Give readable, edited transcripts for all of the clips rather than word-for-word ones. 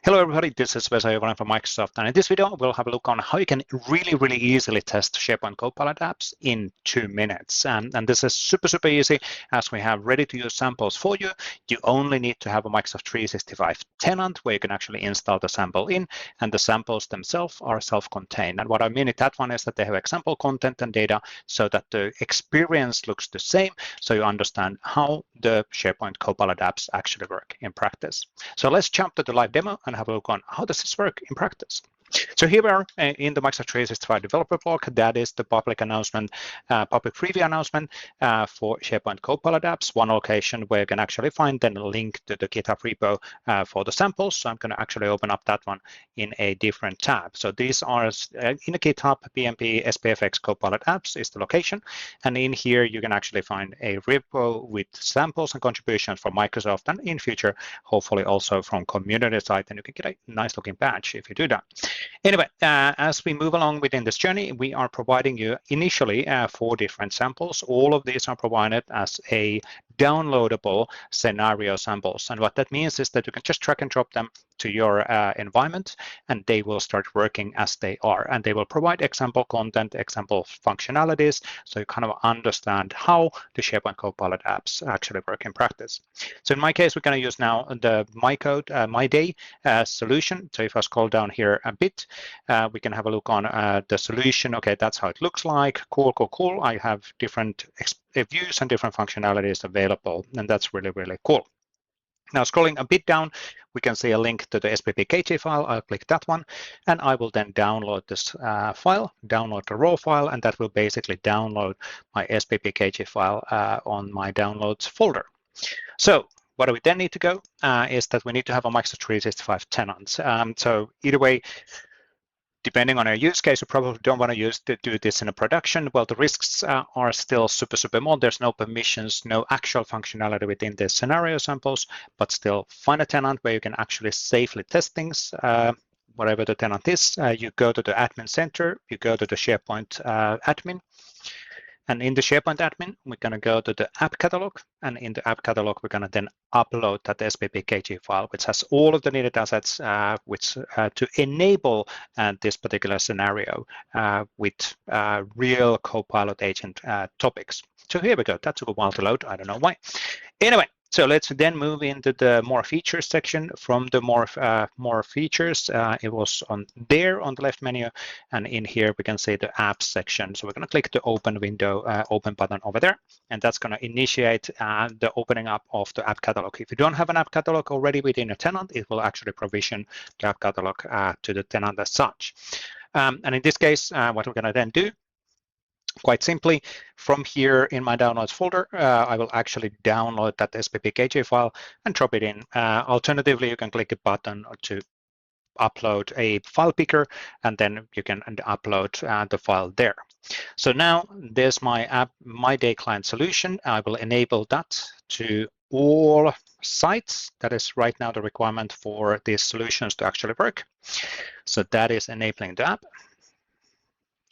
Hello everybody, this is Vesa from Microsoft, and in this video we'll have a look on how you can really easily test SharePoint Copilot apps in 2 minutes. And this is super easy, as we have ready-to-use samples for you. You only need to have a Microsoft 365 tenant where you can actually install the sample in, and the samples themselves are self-contained. And what I mean with that one is that they have example content and data so that the experience looks the same, so you understand how the SharePoint Copilot apps actually work in practice. So let's jump to the live demo and have a look on how does this work in practice. So here we are in the Microsoft 365 developer blog. That is the public announcement, public preview announcement for SharePoint Copilot apps. One location where you can actually find then a link to the GitHub repo for the samples. So I'm going to actually open up that one in a different tab. So these are in the GitHub PnP SPFx Copilot apps is the location, and in here you can actually find a repo with samples and contributions from Microsoft, and in future hopefully also from community side, and you can get a nice looking badge if you do that. Anyway, as we move along within this journey, we are providing you initially 4 different samples. All of these are provided as a downloadable scenario samples. And what that means is that you can just drag and drop them to your environment, and they will start working as they are. And they will provide example content, example functionalities, so you kind of understand how the SharePoint Copilot apps actually work in practice. So in my case, we're going to use now the My Day solution. So if I scroll down here a bit, we can have a look on the solution. Okay, that's how it looks like. Cool. I have different views and different functionalities available, and that's really cool. Now scrolling a bit down, we can see a link to the SPFx file. I'll click that one, and I will then download this file, download the raw file, and that will basically download my SPFx file on my downloads folder. So what do we then need to go is that we need to have a Microsoft 365 tenant. So either way, depending on our use case, you probably don't want to do this in a production. Well, the risks are still super small. There's no permissions, no actual functionality within the scenario samples, but still find a tenant where you can actually safely test things. Whatever the tenant is, you go to the admin center, you go to the SharePoint admin. And in the SharePoint admin, we're going to go to the app catalog, and in the app catalog, we're going to then upload that SPFx file, which has all of the needed assets to enable this particular scenario with real Copilot agent topics. So here we go. That took a while to load. I don't know why. Anyway, so let's then move into the more features section. From the more features, it was on there on the left menu, and in here we can see the apps section. So we're going to click the open window, open button over there, and that's going to initiate the opening up of the app catalog. If you don't have an app catalog already within a tenant, it will actually provision the app catalog to the tenant as such. And in this case, what we're going to then do, quite simply, from here in my downloads folder, I will actually download that SPFx file and drop it in. Alternatively, you can click a button to upload a file picker, and then you can upload the file there. So now there's my app, My Day client solution. I will enable that to all sites. That is right now the requirement for these solutions to actually work. So that is enabling the app.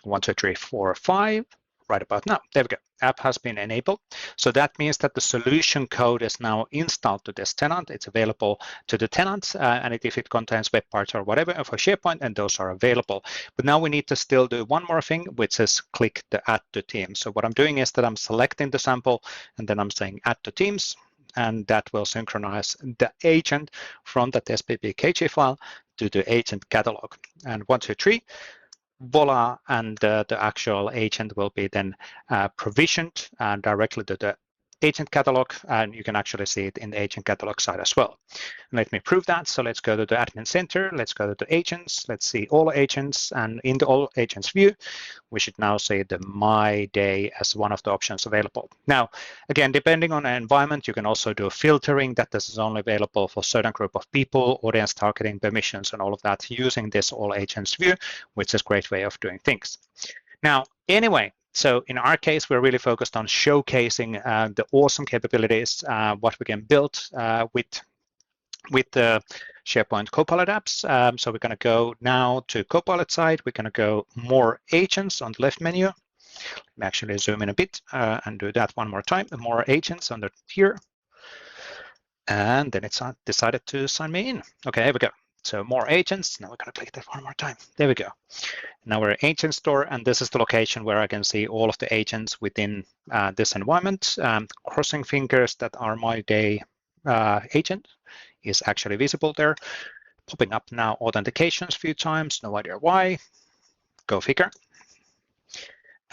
1, 2, 3, 4, 5, right about now. There we go. App has been enabled. So that means that the solution code is now installed to this tenant. It's available to the tenants, and if it contains web parts or whatever for SharePoint, and those are available. But now we need to still do one more thing, which is click the Add to Teams. So what I'm doing is that I'm selecting the sample, and then I'm saying Add to Teams, and that will synchronize the agent from that SPFx file to the agent catalog. And 1, 2, 3. Voila, and the actual agent will be then provisioned directly to the agent catalog, and you can actually see it in the agent catalog side as well. Let me prove that. So let's go to the admin center, let's go to the agents, let's see all agents, and in the all agents view, we should now see the My Day as one of the options available. Now, again, depending on the environment, you can also do filtering that this is only available for a certain group of people, audience targeting, permissions, and all of that using this all agents view, which is a great way of doing things. Now, anyway, so in our case, we're really focused on showcasing the awesome capabilities, what we can build with the SharePoint Copilot apps. So we're going to go now to Copilot side. We're going to go more agents on the left menu. Let me actually zoom in a bit and do that one more time. More agents under here. And then it's decided to sign me in. Okay, here we go. So more agents. Now we're going to click that one more time. There we go. Now we're in agent store, and this is the location where I can see all of the agents within this environment. Crossing fingers that are my day agent is actually visible there. Popping up now authentications a few times, no idea why. Go figure.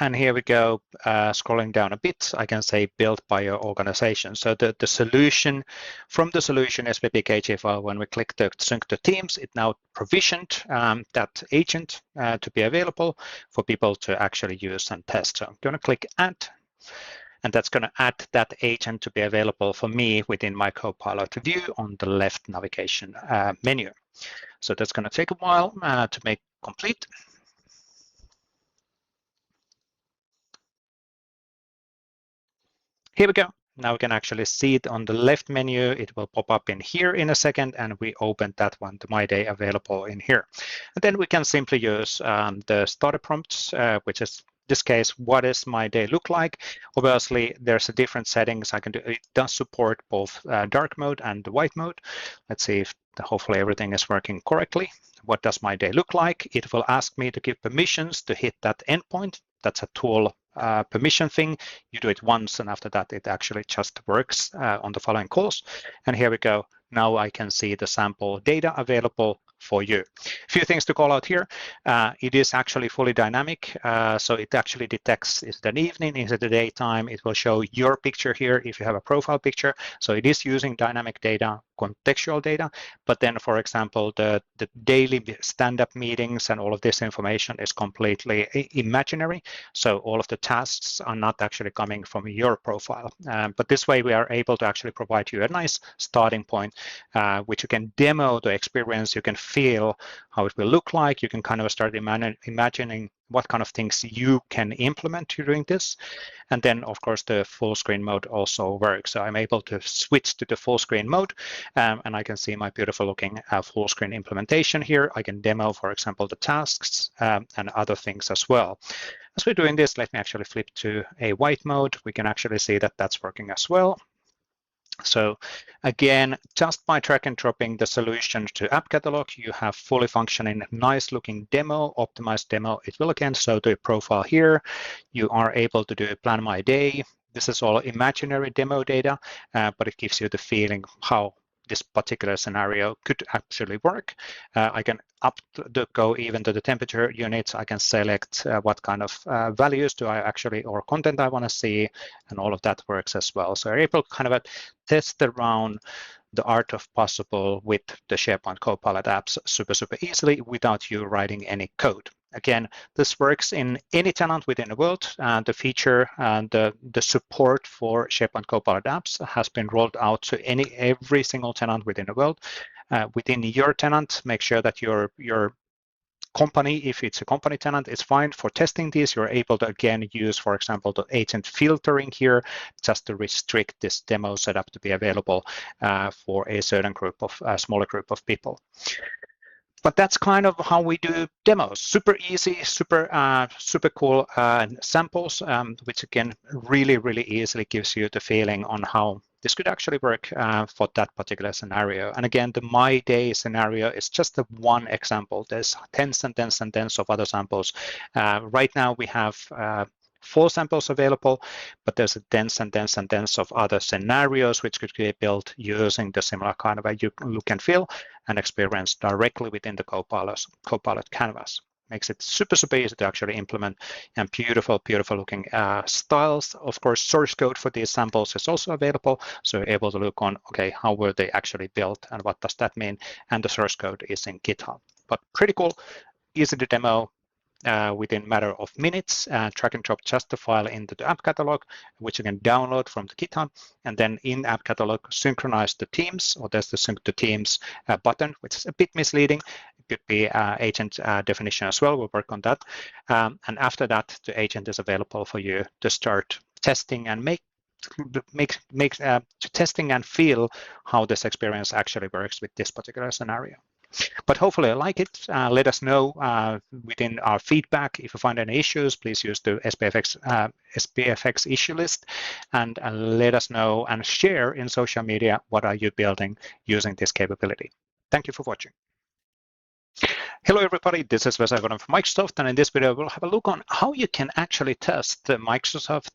And here we go, scrolling down a bit, I can say built by your organization. So the solution, from the solution SPFx file, when we click the sync to Teams, it now provisioned that agent to be available for people to actually use and test. So I'm going to click add, and that's going to add that agent to be available for me within my Copilot view on the left navigation menu. So that's going to take a while to make complete. Here we go. Now we can actually see it on the left menu. It will pop up in here in a second, and we open that one to My Day available in here. And then we can simply use the starter prompts, which is this case, what does my day look like? Obviously, there's a different settings I can do. It does support both dark mode and the white mode. Let's see if hopefully everything is working correctly. What does my day look like? It will ask me to give permissions to hit that endpoint. That's a tool permission thing. You do it once, and after that, it actually just works on the following calls. And here we go. Now I can see the sample data available for you. A few things to call out here. It is actually fully dynamic. So it actually detects, is it an evening, is it the daytime? It will show your picture here if you have a profile picture. So it is using dynamic data, contextual data. But then, for example, the daily stand-up meetings and all of this information is completely imaginary. So all of the tasks are not actually coming from your profile. But this way, we are able to actually provide you a nice starting point, which you can demo the experience. You can feel how it will look like. You can kind of start imagining what kind of things you can implement during this. And then, of course, the full screen mode also works. So I'm able to switch to the full screen mode, and I can see my beautiful looking full screen implementation here. I can demo, for example, the tasks and other things as well. As we're doing this, let me actually flip to a white mode. We can actually see that that's working as well. So again, just by drag and dropping the solution to App Catalog, you have fully functioning, nice looking demo, optimized demo. It will again show the profile here. You are able to do Plan My Day. This is all imaginary demo data, but it gives you the feeling how this particular scenario could actually work. I can go even to the temperature units. I can select what kind of values do I actually, or content I want to see, and all of that works as well. So you're able to kind of test around the art of possible with the SharePoint Copilot apps super easily without you writing any code. Again, this works in any tenant within the world. The feature and the support for SharePoint Copilot apps has been rolled out to every single tenant within the world. Within your tenant, make sure that your company, if it's a company tenant, is fine for testing this. You're able to again use, for example, the agent filtering here just to restrict this demo setup to be available for a certain group of smaller group of people. But that's kind of how we do demos. Super easy, super cool samples, which again really easily gives you the feeling on how this could actually work for that particular scenario. And again, the My Day scenario is just the one example. There's tens and tens of other samples. Right now we have 4 samples available, but there's a tens of other scenarios which could be built using the similar kind of a look and feel and experience directly within the Copilot canvas. Makes it super easy to actually implement, and beautiful looking styles. Of course, source code for these samples is also available, so you're able to look on, okay, how were they actually built and what does that mean? And the source code is in GitHub. But pretty cool, easy to demo. Within a matter of minutes, drag and drop just the file into the app catalog, which you can download from the GitHub, and then in app catalog synchronize the teams, or there's the sync to teams button, which is a bit misleading. It could be agent definition as well. We'll work on that. And after that, the agent is available for you to start testing and testing and feel how this experience actually works with this particular scenario. But hopefully you like it. Let us know within our feedback. If you find any issues, please use the SPFx issue list and let us know and share in social media what are you building using this capability. Thank you for watching. Hello everybody, this is Vesa from Microsoft, and in this video we'll have a look on how you can actually test the Microsoft